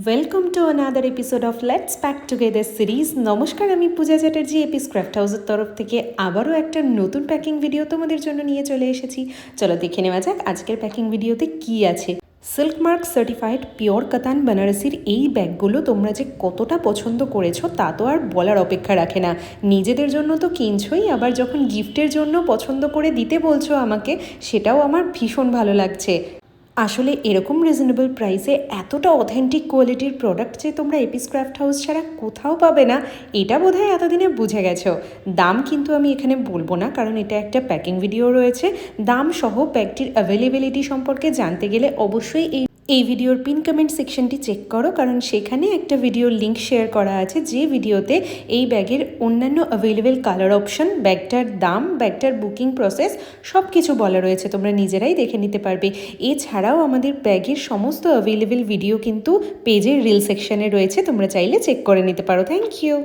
Welcome to another episode of let's pack together series. নমস্কার, আমি পূজা Chatterjee Apis craft হাউসের তরফ থেকে আবারও একটা নতুন প্যাকিং ভিডিও তোমাদের জন্য নিয়ে চলে এসেছি। চলো দেখে নেওয়া যাক আজকের প্যাকিং ভিডিওতে কি আছে। সিল্ক মার্ক সার্টিফাইড পিওর কাতান বেনারসির এই ব্যাগগুলো তোমরা যে কতটা পছন্দ করেছো তা তো আর বলার অপেক্ষা রাখে না। নিজেদের জন্য তো কিনছোই, আবার যখন গিফটের জন্য পছন্দ করে দিতে বলছো আমাকে, সেটাও আমার ভীষণ ভালো লাগছে। আসলে এরকম রিজনেবল প্রাইসে এতটা অথেন্টিক কোয়ালিটির প্রোডাক্ট যে তোমরা এপিস ক্রাফট হাউস ছাড়া কোথাও পাবে না, এটা বোধহয় এতদিনে বুঝে গেছো। দাম কিন্তু আমি এখানে বলবো না, কারণ এটা একটা প্যাকিং ভিডিও রয়েছে। দাম সহ ব্যাগটির অ্যাভেলেবিলিটি সম্পর্কে জানতে গেলে অবশ্যই এই ভিডিওর পিন কমেন্ট সেকশনটি চেক করো, কারণ সেখানে একটা ভিডিওর লিঙ্ক শেয়ার করা আছে, যে ভিডিওতে এই ব্যাগের অন্যান্য অ্যাভেলেবেল কালার অপশন, ব্যাগটার দাম, ব্যাগটার বুকিং প্রসেস সব কিছু বলা রয়েছে। তোমরা নিজেরাই দেখে নিতে পারবে। এছাড়াও আমাদের ব্যাগের সমস্ত অ্যাভেলেবেল ভিডিও কিন্তু পেজের রিল সেকশনে রয়েছে, তোমরা চাইলে চেক করে নিতে পারো। Thank you.